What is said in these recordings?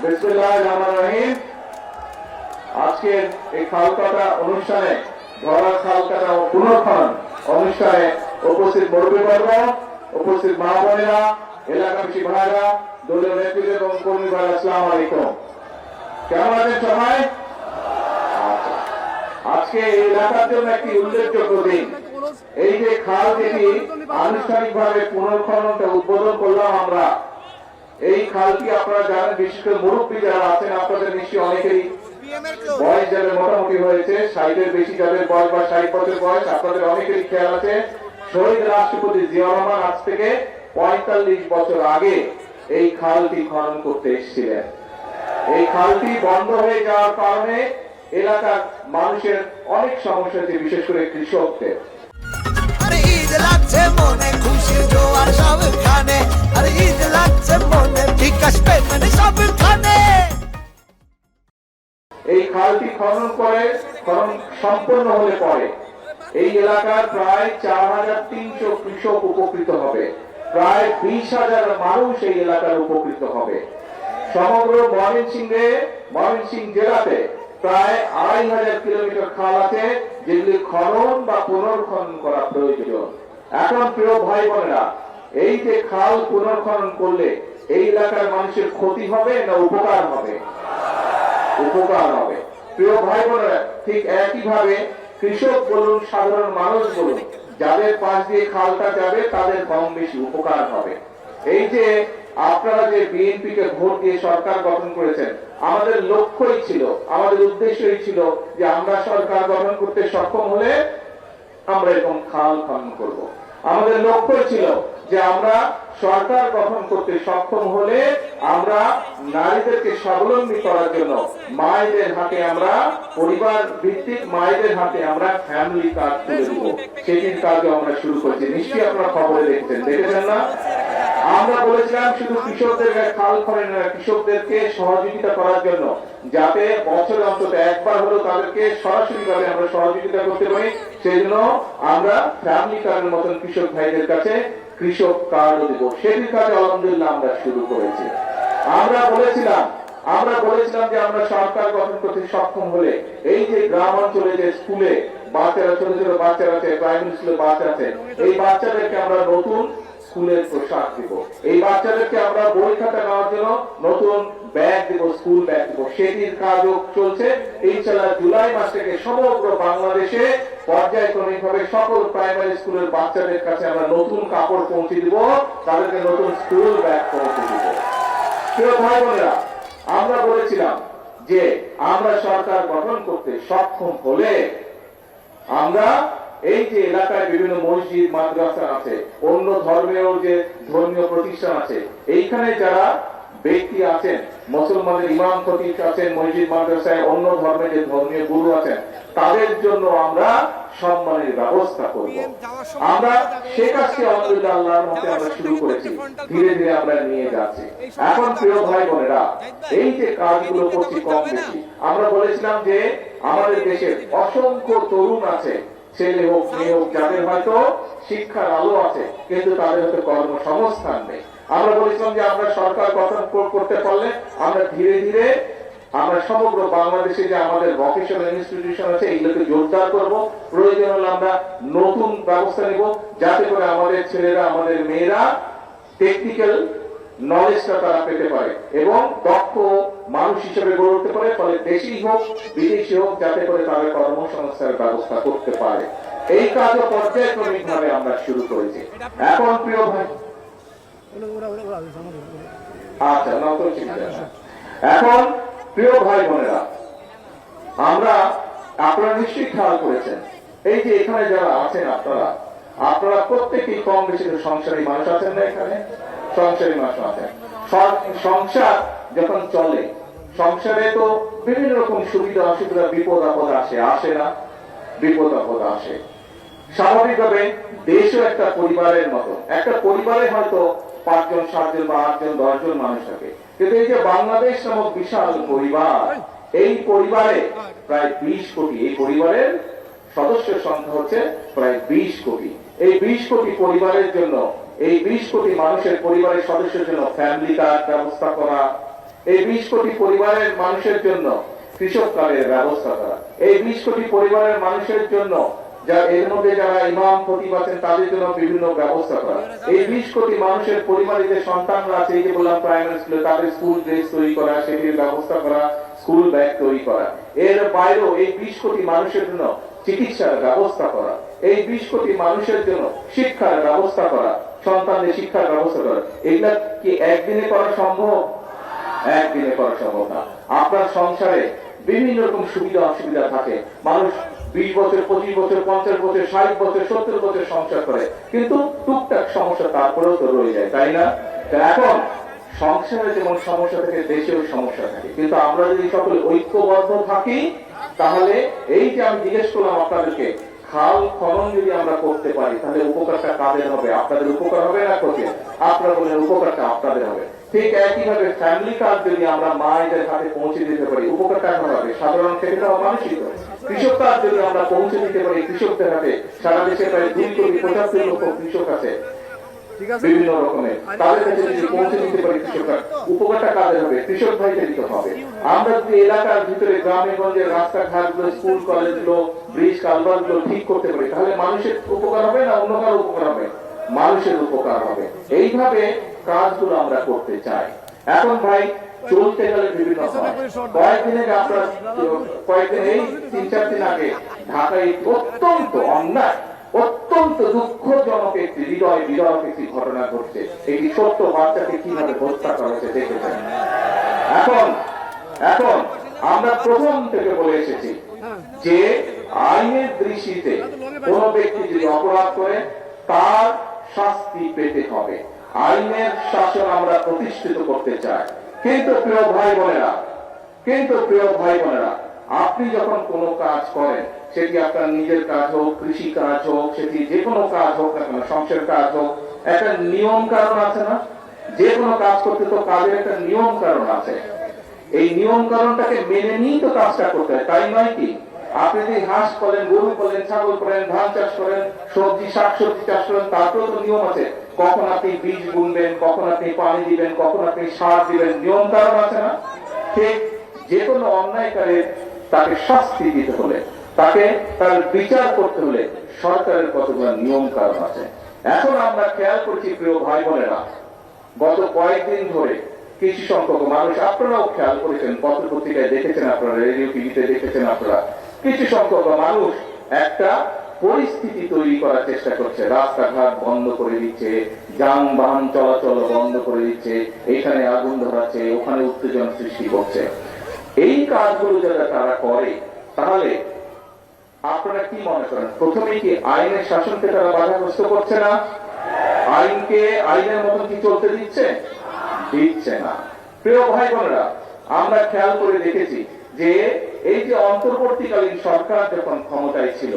বিসমিল্লাহির রহমানির রহিম। আজকের এই খালকাটা অনুষ্ঠানে ধরা খালকাটা ও পুনর্খনন অনুষ্ঠানে উপস্থিত মুরব্বীবর্গ, উপস্থিত মা বোনেরা, এলাকাবাসী ভাইরা, দলীয় নেতৃত্ব এবং কর্মী ভাইরা, আসসালামু আলাইকুম। কেমন আছেন সবাই? আজকে এই এলাকার জন্য একটি উল্লেখযোগ্য দিন। এই যে খাল যেটি আনুষ্ঠানিকভাবে পুনর্খননটা উদ্বোধন করলাম আমরা, এই খালটি আপনারা জানেন, বিশেষ করে মুরব্বী যারা আছেন আপনাদের নিশ্চয়ই অনেকেরই বয়স যাদের মোটামুটি হয়েছে, 60-এর বেশি যাদের বয়স বা 60 বছর বয়স, আপনাদের অনেকেরই খেয়াল আছে শহীদ রাষ্ট্রপতি জিয়াউর রহমান আজ থেকে 45 বছর আগে এই খালটি খনন করতে এসেছিলেন। এই খালটি বন্ধ হয়ে যাওয়ার কারণে এলাকার মানুষের অনেক সমস্যা হচ্ছে, বিশেষ করে কৃষকদের। এই খালটি খনন সম্পন্ন হলে পরে এই এলাকার প্রায় 4300 কৃষক উপকৃত হবে, প্রায় 20,000 মানুষ এই এলাকার উপকৃত হবে। সমগ্র ময়মনসিংহ জেলাতে প্রায় 2500 কিলোমিটার খাল আছে, যেগুলি খনন বা পুনর্খনন করা প্রয়োজন। এখন প্রিয় ভাই বোনেরা, এই যে খাল পুনর্খনন করলে এই এলাকার মানুষের ক্ষতি হবে না উপকার হবে? উপকার হবে। প্রিয় ভাই বোনেরা, ঠিক একইভাবে কৃষক বলুন, সাধারণ মানুষ বলুন, যাদের পাশ দিয়ে খালটা যাবে তাদের কম বেশি উপকার হবে। এই যে আপনারা যে বিএনপি কে ভোট দিয়ে সরকার গঠন করেছেন, আমাদের লক্ষ্যই ছিল, আমাদের উদ্দেশ্যই ছিল যে আমরা সরকার গঠন করতে সক্ষম হলে আমরা এরকম খাল খনন করব। আমাদের লক্ষ্যই ছিল যে আমরা সরকার গঠন করতে সক্ষম হলে আমরা নারীদেরকে স্বাবলম্বী করার জন্য মায়েদের হাতে আমরা, পরিবার ভিত্তিক মায়েদের হাতে আমরা ফ্যামিলি কার্ড তুলে দেবো। সেটির কাজও আমরা শুরু করেছি, নিশ্চয়ই আপনারা খবরে দেখেছেন না? আমরা বলেছিলাম শুধু কৃষকদের খাল খনন, কৃষকদেরকে সহযোগিতা করার জন্য, যাতে বছরে অন্তত একবার হলেও তাদেরকে সরাসরি ভাবে আমরা সহযোগিতা করতে পারি। সেই জন্য আমরা ফ্যামিলি কার্ডের মতন কৃষক ভাইদের কাছে কৃষক কার্ডও দেব। সেটির কাজ আলহামদুলিল্লাহ আমরা শুরু করেছি। আমরা বলেছিলাম যে আমরা সরকার গঠন করতে সক্ষম হলে এই যে গ্রাম অঞ্চলে যে স্কুলে বাচ্চারা, ছোট ছোট বাচ্চারা আছে, প্রাইমারি স্কুলে বাচ্চা আছে, এই বাচ্চাদেরকে আমরা নতুন স্কুলের পোশাক দিব, এই বাচ্চাদেরকে আমরা বই খাতা নেওয়ার জন্য নতুন ব্যাগ দিব, স্কুল ব্যাগ দিব। সেটির কাজও চলছে। ইনশাআল্লাহ জুলাই মাস থেকে সমগ্র বাংলাদেশে পর্যায়ক্রমিক ভাবে সকল প্রাইমারি স্কুলের বাচ্চাদের কাছে আমরা নতুন কাপড় পৌঁছে দিব, তাদেরকে নতুন স্কুল ব্যাগ পৌঁছে দিব। প্রিয় ভাই বোনেরা, আমরা বলেছিলাম যে আমরা সরকার গঠন করতে সক্ষম হলে আমরা এই যে এলাকায় বিভিন্ন মসজিদ, মাদ্রাসা আছে, অন্য ধর্মের যে ধর্মীয় প্রতিষ্ঠান আছে, এইখানে যারা ব্যক্তি আছেন, মুসলমানের ইমাম খতিব আছেন, মসজিদ মাদ্রাসায় অন্য ধর্মের যে ধর্মীয় গুরু আছেন, তাদের জন্য আমরা সম্মানের ব্যবস্থা করব। আমরা সে কাজকে আলহামদুলিল্লাহ আল্লাহর মতে আমরা শুরু করেছি, ধীরে ধীরে আমরা নিয়ে যাচ্ছি। এখন প্রিয় ভাই বোনেরা, এই যে কাজগুলো করছি কম বেশি, আমরা বলেছিলাম যে আমাদের দেশের অসংখ্য তরুণ আছে, ছেলে হোক মেয়ে হোক, যাদের হয়তো শিক্ষার আলো আছে কিন্তু তাদের হয়তো কর্মসংস্থান নেই। আমরা বলেছিলাম যে আমরা সরকার গঠন করতে পারলে আমরা ধীরে ধীরে আমরা সমগ্র বাংলাদেশে যে আমাদের ভোকেশনাল ইনস্টিটিউশন আছে এগুলোকে জোরদার করব। প্রয়োজন হলে আমরা নতুন ব্যবস্থা নেব, যাতে করে আমাদের ছেলেরা, আমাদের মেয়েরা টেকনিক্যাল নলেজটা তারা পেতে পারে এবং দক্ষ মানুষ হিসেবে গড়ে উঠতে পারে। ফলে দেশি হোক বিদেশি হোক, যাতে করে তাদের কর্মসংস্থানের ব্যবস্থা করতে পারে। এই কাজও পর্যায়ক্রমিক ভাবে আমরা শুরু করেছি। এখন প্রিয় ভাই, এখন প্রিয় ভাই বোনেরা, আপনারা নিশ্চয়ই খেয়াল করেছেন এই যে এখানে যারা আছেন আপনারা প্রত্যেকেই কম বেশি সংসারী মানুষ আছেন না? এখানে সংসারী মানুষ আছেন। সংসার যখন চলে, সংসারে তো বিভিন্ন রকম সুবিধা অসুবিধা, বিপদ আপদ আসে না? বিপদ আপদ আসে। স্বাভাবিকভাবে দেশও একটা পরিবারের মতো, একটা পরিবারে হয়তো 5 জন 7 জন বা 8 জন 10 জন মানুষ থাকে, কিন্তু এই যে বাংলাদেশ নামক বিশাল পরিবার, এই পরিবারে প্রায় 20 কোটি, এই পরিবারের সদস্যের সংখ্যা হচ্ছে প্রায় 20 কোটি। এই 20 কোটি পরিবারের জন্য, এই 20 কোটি মানুষের পরিবারের সদস্যের জন্য ফ্যামিলি কার্ড ব্যবস্থা করা, এই 20 কোটি পরিবারের মানুষের জন্য কৃষক কার্ডের ব্যবস্থা করা, এই 20 কোটি পরিবারের মানুষের জন্য যা এর মধ্যে যারা ইমাম খতিব আছেন তাদের জন্য বিভিন্ন ব্যবস্থা করা, এই 20 কোটি মানুষের পরিবারে যে সন্তানরা আছে, এই যে বললাম প্রাইমারি স্কুলে তাদের স্কুল ড্রেস তৈরি করা, সেটির ব্যবস্থা করা, স্কুল ব্যাগ তৈরি করা, এর বাইরেও এই 20 কোটি মানুষের জন্য চিকিৎসার ব্যবস্থা করা, এই 20 কোটি মানুষের জন্য শিক্ষার ব্যবস্থা করা, সন্তানদের শিক্ষার ব্যবস্থা করা, এগুলা কি একদিনে করা সম্ভব? একদিনে করা সম্ভব না। আপনার সংসারে বিভিন্ন রকম সুবিধা অসুবিধা থাকে, মানুষ 20 বছর 25 বছর 50 বছর 60 বছর 70 বছর সংসার করে, কিন্তু টুকটাক সমস্যা তারপরেও তো রয়ে যায়, তাই না? এখন সংসারে যেমন সমস্যা থাকে, দেশেও সমস্যা থাকে, কিন্তু আমরা যদি সকলে ঐক্যবদ্ধ থাকি, তাহলে এই যে আমি জিজ্ঞেস করলাম আপনাদেরকে, খাল খনন যদি আমরা করতে পারি, তাহলে উপকারটা কাদের হবে? আপনাদের উপকার হবে না ক্ষতি? আপনারা বলেন উপকারটা আপনাদের হবে। ঠিক একইভাবে ফ্যামিলি কার্ড যদি আমরা মায়েদের হাতে পৌঁছে দিতে পারি, উপকারটা হবে সাধারণ ক্ষেত্রে মানুষই করে। কৃষক কার্ড যদি আমরা পৌঁছে দিতে পারি কৃষকদের হাতে, সারা দেশে প্রায় 2 কোটি 75 লক্ষ কৃষক আছে বিভিন্ন রকমের, তাদের কাছে যদি পৌঁছে দিতে পারি কৃষক কার্ড, উপকারটা কাদের হবে? কৃষক ভাইদের দিতে হবে। আমরা যদি এলাকার ভিতরে গ্রামে গঞ্জে রাস্তাঘাটগুলো, স্কুল কলেজগুলো, ব্রিজ কালভার্টগুলো ঠিক করতে পারি, তাহলে মানুষের উপকার হবে না অন্য কারো উপকার হবে? মানুষের উপকার হবে। এইভাবে কাজগুলো আমরা করতে চাই। এখন ভাই চলতে গেলে বিভিন্ন কয়েকদিন আগে আপনার কয়েকদিন এই 3-4 দিন আগে ঢাকায় অত্যন্ত অন্যায়, অত্যন্ত দুঃখজনক একটি হৃদয় বিদারক একটি ঘটনা ঘটছে। একটি ছোট্ট বাচ্চাকে কিভাবে হত্যা করা হয়েছে দেখেছেন। এখন আমরা প্রথম থেকে বলে এসেছি যে আইনের দৃষ্টিতে কোন ব্যক্তি যদি অপরাধ করে তার শাস্তি পেতে হবে। আইনের শাসন আমরা প্রতিষ্ঠিত করতে চাই। কিন্তু প্রিয় ভাই বোনেরা, আপনি যখন কোনো কাজ করেন, সেটি আপনার নিজের কাজ হোক, কৃষি কাজ হোক, সেটি যে কোনো কাজ হোক না কেন, সংসারের কাজ হোক, একটা নিয়ম কারণ আছে না? যে কোনো কাজ করতে তো কাজের একটা নিয়ম কারণ আছে। এই নিয়ম কারণটাকে মেনে নিয়েই তো কাজটা করতে হয়, তাই নয় কি? আপনি যদি হাঁস করেন, গরু করেন, ছাগল করেন, ধান চাষ করেন, সবজি শাকসবজি চাষ করেন, তারপরেও তো নিয়ম আছে। কখন আপনি বীজ বুনবেন, কখন আপনি পানি দিবেন, কখন আপনি সার দিবেন, নিয়ম কারণ আছে না? ঠিক যে কোনো অন্যায়কারীর তাকে শাস্তি দিতে হলে, তাকে তার বিচার করতে হলে সরকারের কতগুলো নিয়ম কারণ আছে। এখন আমরা খেয়াল করছি প্রিয় ভাই বোনেরা, গত কয়েকদিন ধরে কিছু সংখ্যক মানুষ, আপনারাও খেয়াল করেছেন, পত্র পত্রিকায় দেখেছেন, আপনারা রেডিও টিভিতে দেখেছেন, আপনারা কিছু সংখ্যক মানুষ একটা পরিস্থিতি তৈরি করার চেষ্টা করছে। রাস্তাঘাট বন্ধ করে দিচ্ছে, যানবাহন চলাচল বন্ধ করে দিচ্ছে, এখানে আগুন ধরাচ্ছে, ওখানে উত্তেজনা সৃষ্টি করছে। এই কাজগুলো যারা তারা করে, তাহলে আপনারা কি মনে করেন, প্রথমে কি আইনের শাসনকে তারা বাধাগ্রস্ত করছে না? আইনকে আইনের মতন কি চলতে দিচ্ছে না। প্রিয় ভাই বোনেরা, আমরা খেয়াল করে দেখেছি যে এই যে অন্তর্বর্তীকালীন সরকার যখন ক্ষমতায় ছিল,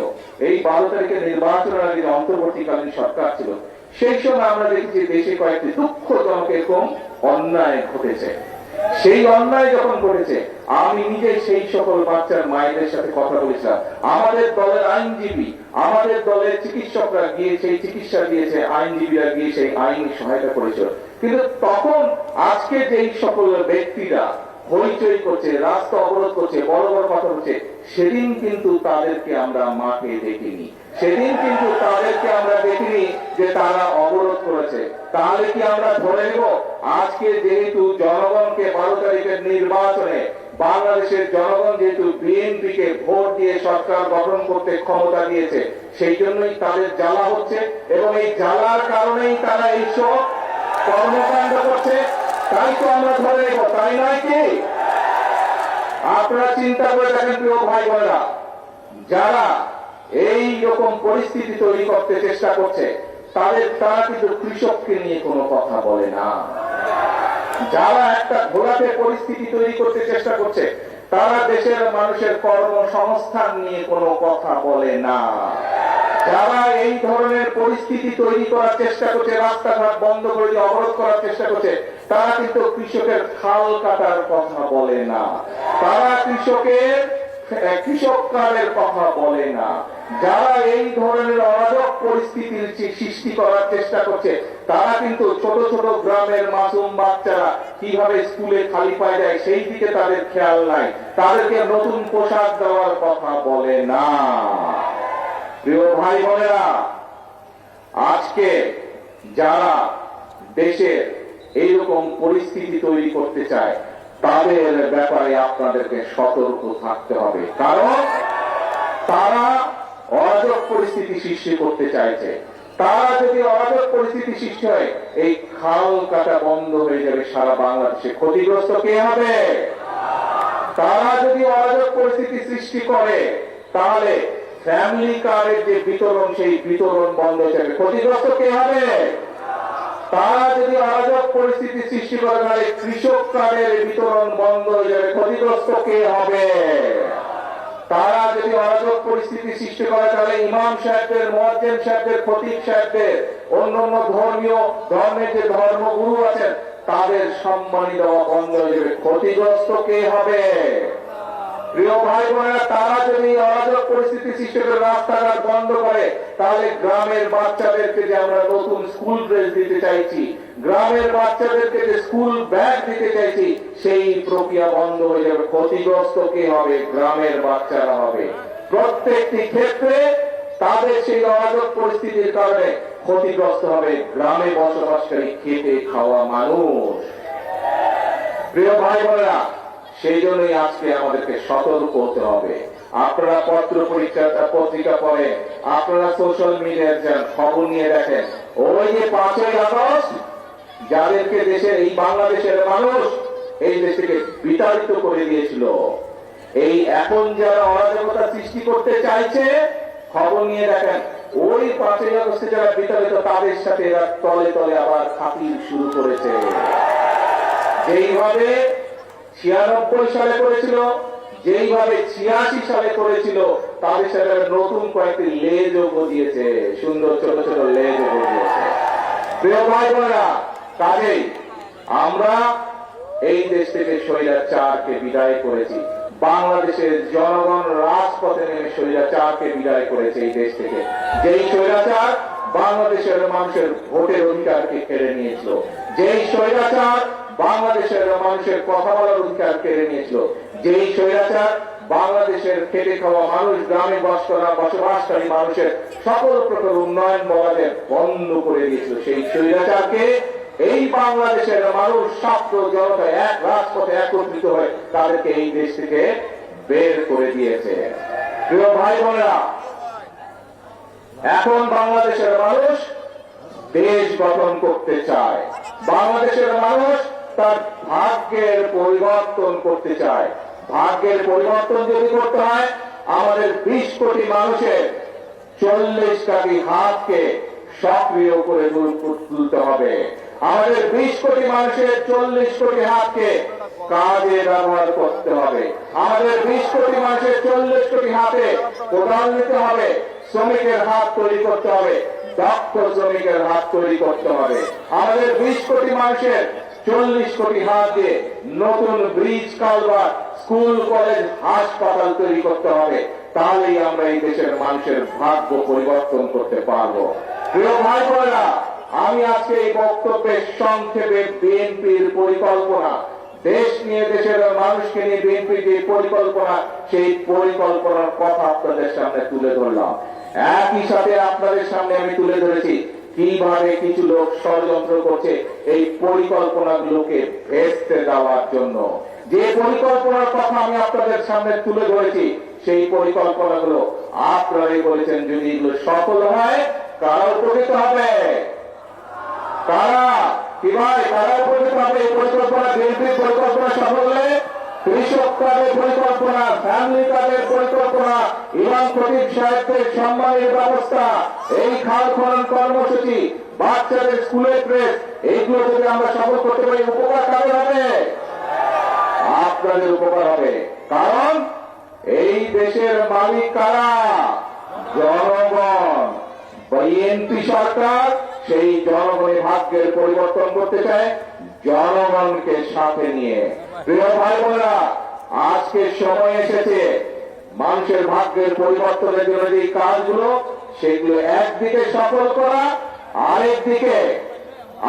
এই 12 তারিখের নির্বাচনের আগে যে অন্তর্বর্তীকালীন সরকার ছিল, সেই সময় আমরা দেখেছি দেশে কয়েকটি দুঃখজনক এরকম অন্যায় ঘটেছে। সেই অন্যায় যখন ঘটেছে, আমি নিজে সেই সকল বাচ্চার মায়েদের সাথে কথা বলেছিলাম। আমাদের দলের আইনজীবী, আমাদের দলের চিকিৎসকরা গিয়ে সেই চিকিৎসা দিয়েছে, আইনজীবীরা গিয়ে সেই আইনি সহায়তা করেছিল। কিন্তু তখন আজকে যেই সকল ব্যক্তিরা হইচই করছে, রাস্তা অবরোধ করছে, বড় বড় কথা বলছে, সেদিন কিন্তু তাদেরকে আমরা মাঠে দেখিনি। সেদিন কিন্তু তাদেরকে আমরা দেখিনি যে তারা অবরোধ করেছে। তাহলে কি আমরা ধরে নেব আজকে যেহেতু জনগণকে 12 তারিখের নির্বাচনে বাংলাদেশের জনগণ যেহেতু বিএনপি কে ভোট দিয়ে সরকার গঠন করতে ক্ষমতা দিয়েছে, সেই জন্যই তাদের জ্বালা হচ্ছে, এবং এই জ্বালার কারণেই তারা এইসব কর্মকাণ্ড করছে। তাই তো আমরা ধরে নেব, তাই নয় কি? আপনারা চিন্তা করে দেখেন প্রিয় ভাই বোনেরা, যারা এই রকম পরিস্থিতি তৈরি করতে চেষ্টা করছে, তারা কিন্তু কৃষককে নিয়ে কোনো কথা বলে না। যারা একটা ঘোলাটে পরিস্থিতি তৈরি করতে চেষ্টা করছে, তারা দেশের মানুষের কর্মসংস্থান নিয়ে কোনো কথা বলে না। যারা এই ধরনের পরিস্থিতি তৈরি করার চেষ্টা করছে, রাস্তাঘাট বন্ধ করে দিয়ে অবরোধ করার চেষ্টা করছে, তারা কিন্তু কৃষকের খাল কাটার কথা বলে না। তারা কৃষকের কৃষক কার্ডের কথা বলে না। যারা এই ধরনের অরাজক পরিস্থিতির সৃষ্টি করার চেষ্টা করছে, তারা কিন্তু ছোট ছোট গ্রামের মাসুম বাচ্চারা কিভাবে স্কুলে খালি পায় যায় সেই দিকে তাদের খেয়াল নাই। তাদেরকে নতুন পোশাক দেওয়ার কথা বলে না। প্রিয় ভাই বোনেরা, আজকে যারা দেশের এইরকম পরিস্থিতি তৈরি করতে চায়, তাদের ব্যাপারে আপনাদেরকে সতর্ক থাকতে হবে। কারণ তারা অরাজক পরিস্থিতি সৃষ্টি করতে চাইছে। তারা যদি অরাজক পরিস্থিতি সৃষ্টি হয়, এই খাল কাটা বন্ধ হয়ে যাবে সারা বাংলাদেশে। ক্ষতিগ্রস্ত কে হবে? তারা যদি অরাজক পরিস্থিতি সৃষ্টি করে, তাহলে ফ্যামিলি কার্ডের যে বিতরণ, সেই বিতরণ বন্ধ হয়ে যাবে। ক্ষতিগ্রস্ত কে হবে? তারা যদি অরাজক পরিস্থিতি সৃষ্টি করে, তাহলে কৃষক কার্ডের বিতরণ বন্ধ হয়ে যাবে। ক্ষতিগ্রস্ত কে হবে? তারা যদি অরাজক পরিস্থিতি সৃষ্টি করে, তাহলে ইমাম সাহেবদের, মুয়াজ্জিন সাহেবদের, খতিব সাহেবদের, অন্যান্য ধর্মের যে ধর্মগুরু আছেন, তাদের সম্মান দেওয়া বন্ধ হয়ে যাবে। ক্ষতিগ্রস্ত কে হবে? প্রিয় ভাই বোনেরা, তারা যদি অরাজক পরিস্থিতি সৃষ্টি করে রাস্তাঘাট বন্ধ করে, তাহলে গ্রামের বাচ্চাদেরকে যে আমরা নতুন স্কুল ড্রেস দিতে চাইছি, গ্রামের বাচ্চাদেরকে যে স্কুল ব্যাগ দিতে চাইছি, সেই প্রক্রিয়া বন্ধ হয়ে যাবে। ক্ষতিগ্রস্ত কে হবে? গ্রামের বাচ্চারা হবে। প্রত্যেকটি ক্ষেত্রে তাদের সেই অরাজক পরিস্থিতির কারণে ক্ষতিগ্রস্ত হবে গ্রামে বসবাসকারী খেটে খাওয়া মানুষ। প্রিয় ভাই বোনেরা, সেই জন্যই আজকে আমাদেরকে সতর্ক হতে হবে। আপনারা পত্রিকা পড়েন, আপনারা সোশ্যাল মিডিয়ায় যান, খবর নিয়ে দেখেন, ওই যে 5ই আগস্ট যাদেরকে দেশের, এই বাংলাদেশের মানুষ এই দেশ থেকে বিতাড়িত করে দিয়েছিল, এই এখন যারা অরাজকতা সৃষ্টি করতে চাইছে, খবর নিয়ে দেখেন, ওই 5ই আগস্টে যারা বিতাড়িত, তাদের সাথে এরা তলে তলে আবার খাতির শুরু করেছে। যেইভাবে 96 সালে করেছিল, যেইভাবে 86 সালে করেছিল, তাদের সাথে নতুন কয়েকটি লেজও গজিয়েছে, সুন্দর ছোট ছোট লেজও গজিয়েছে। প্রিয় ভাই বোনেরা, কাজেই আমরা এই দেশ থেকে স্বৈরাচারকে বিদায় করেছি। বাংলাদেশের জনগণ রাজপথে নেমে স্বৈরাচারকে বিদায় করেছে এই দেশ থেকে। যেই স্বৈরাচার বাংলাদেশের মানুষের ভোটের অধিকারকে কেড়ে নিয়েছিল, যেই স্বৈরাচার বাংলাদেশের মানুষের কথা বলার অধিকার কেড়ে নিয়েছিল, যেই স্বৈরাচার বাংলাদেশের খেটে খাওয়া মানুষ, গ্রামে বসবাসকারী মানুষের সকল প্রকার উন্নয়ন বলাদের বন্ধ করে দিয়েছিল, সেই স্বৈরাচারকে এই বাংলাদেশের মানুষ, ছাত্র জনতা এক রাজপথে একত্রিত হয়ে তাদেরকে এই দেশ থেকে বের করে দিয়েছে। প্রিয় ভাই বোনেরা, এখন বাংলাদেশের মানুষ দেশ গঠন করতে চায়। বাংলাদেশের মানুষ তার ভাগ্যের পরিবর্তন করতে চায়। ভাগ্যের পরিবর্তন যদি করতে হয়, আমাদের 20 কোটি মানুষের 40 কোটি হাতকে সক্রিয় করে তুলতে হবে। আমাদের 20 কোটি মানুষের 40 কোটি হাতকে কাজে ব্যবহার করতে হবে। আমাদের 20 কোটি মানুষের 40 কোটি হাতে কোদাল নিতে হবে, শ্রমিকের হাত তৈরি করতে হবে, দক্ষ শ্রমিকের হাত তৈরি করতে হবে। আমাদের 20 কোটি মানুষের 40 কোটি হাত দিয়ে নতুন ব্রিজ, কালভার্ট, স্কুল, কলেজ, হাসপাতাল তৈরি করতে হবে। তাহলেই আমরা এই দেশের মানুষের ভাগ্য পরিবর্তন করতে পারবো। প্রিয় ভাই বোনেরা, আমি আজকে এই বক্তব্যে সংক্ষেপে বিএনপির পরিকল্পনা, দেশ নিয়ে, দেশের মানুষকে নিয়ে বিএনপির যে পরিকল্পনা, সেই পরিকল্পনার কথা আপনাদের সামনে তুলে ধরলাম। একই সাথে আপনাদের সামনে আমি তুলে ধরেছি কিভাবে কিছু লোক ষড়যন্ত্র করছে এই পরিকল্পনাগুলোকে ভেস্তে দেওয়ার জন্য। যে পরিকল্পনার কথা আমি আপনাদের সামনে তুলে ধরেছি, সেই পরিকল্পনাগুলো আপনারাই বলেছেন যদি এগুলো সফল হয়, কারা উপকৃত হবে? কারা? কি ভাই, কারা উপকৃত হবে? এই পরিকল্পনা, বিএনপির পরিকল্পনা সফল হলে কৃষক কার্ডের পরিকল্পনা, ফ্যামিলি কার্ডের পরিকল্পনা, ইমাম খতিব সাহেবদের সম্মানের ব্যবস্থা, এই খাল খনন কর্মসূচি, বাচ্চাদের স্কুলের ড্রেস, এইগুলো যদি আমরা সফল করতে পারি, উপকার কাদের হবে? আপনাদের উপকার হবে। কারণ এই দেশের মালিক কারা? জনগণ। বিএনপি সরকার সেই জনগণের ভাগ্যের পরিবর্তন করতে চায় জনগণকে সাথে নিয়ে। প্রিয় ভাই বোনেরা, আজকে সময় এসেছে মানুষের ভাগ্যের পরিবর্তনের জন্য যে কাজগুলো, সেগুলো একদিকে সফল করা,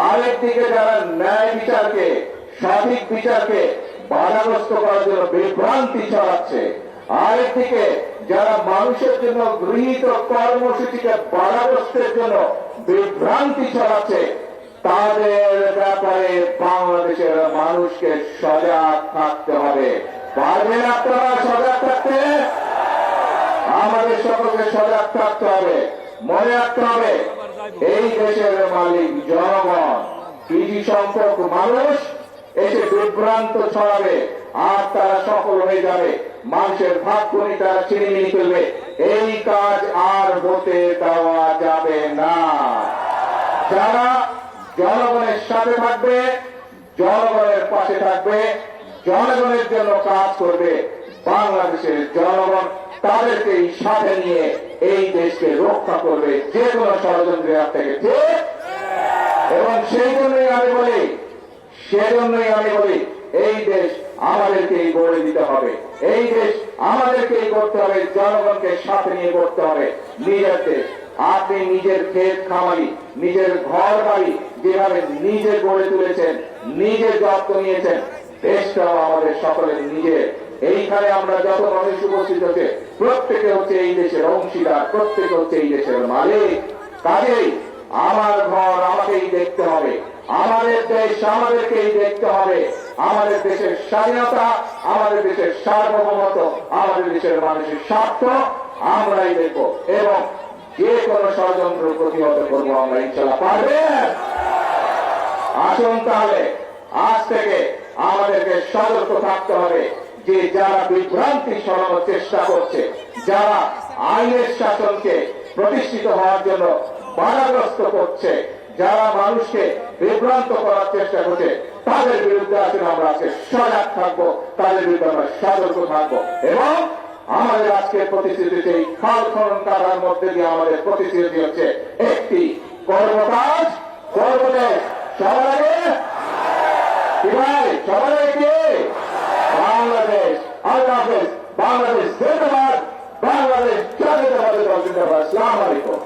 আরেকদিকে যারা ন্যায় বিচারকে, সঠিক বিচারকে বাধাগ্রস্ত করার জন্য বিভ্রান্তি ছড়াচ্ছে, আরেকদিকে যারা মানুষের জন্য গৃহীত কর্মসূচিকে বাধাগ্রস্তের জন্য বিভ্রান্তি ছড়াচ্ছে, তাদের ব্যাপারে বাংলাদেশের মানুষকে সজাগ থাকতে হবে। পারবেন আপনারা সজাগ থাকতে? আমাদের সকলকে সজাগ থাকতে হবে। মনে রাখতে হবে, এই দেশের মালিক জনগণ। কিছু সংখ্যক মানুষ এসে বিভ্রান্ত ছড়াবে আর তারা সফল হয়ে যাবে, মানুষের ভাগ্যনি তারা ছিনিমিনি ফেলবে। এই কাজ আর হতে দেওয়া যাবে না। যারা জনগণের সাথে থাকবে, জনগণের পাশে থাকবে, জনগণের জন্য কাজ করবে, বাংলাদেশের জনগণ তাদেরকেই সাথে নিয়ে এই দেশকে রক্ষা করবে যে কোনো ষড়যন্ত্রের হাত থেকে। ঠিক? এবং সেই জন্যই আমি বলি এই দেশ আমাদেরকেই গড়ে দিতে হবে, এই দেশ আমাদেরকেই করতে হবে, জনগণকে সাথে নিয়ে করতে হবে। নিজের দেশ, আপনি নিজের ক্ষেত খামারি, নিজের ঘর বাড়ি যেভাবে নিজে গড়ে তুলেছেন, নিজে যত্ন নিয়েছেন, দেশটাও আমাদের সকলের নিজের। এইখানে আমরা যত মানুষ উপস্থিত হচ্ছে, প্রত্যেকে হচ্ছে এই দেশের অংশীদার, প্রত্যেকে হচ্ছে এই দেশের মালিক। কাজেই আমার ঘর আমাকেই দেখতে হবে, আমাদের দেশ আমাদেরকেই দেখতে হবে। আমাদের দেশের স্বাধীনতা, আমাদের দেশের সার্বভৌমত্ব, আমাদের দেশের মানুষের স্বার্থ আমরাই দেখব এবং যে কোনো ষড়যন্ত্র প্রতিহত করবো আমরা, ইনশাল্লাহ পারবেন। আসুন তাহলে আজ থেকে আমাদেরকে সতর্ক থাকতে হবে যে যারা বিভ্রান্তি ছড়ানোর চেষ্টা করছে, যারা আইনের শাসনকে প্রতিষ্ঠিত হওয়ার জন্য বাধাগ্রস্ত করছে, যারা মানুষকে বিভ্রান্ত করার চেষ্টা করছে, তাদের বিরুদ্ধে আসলে আমরা আজকে সজাগ থাকবো, তাদের বিরুদ্ধে আমরা সতর্ক থাকবো। এবং আমাদের আজকে প্রতিশ্রুতি, সেই খাল খনন করার মধ্যে দিয়ে আমাদের প্রতিশ্রুতি হচ্ছে একটি, করব কাজ, করব দেশ। সবার আগে কি ভাই? সবার আগে কি? বাংলাদেশ। আল্লাহ হাফেজ। বাংলাদেশ জিন্দাবাদ। বাংলাদেশ জাতীয়তাবাদী দল জিন্দাবাদ। আসসালামু আলাইকুম।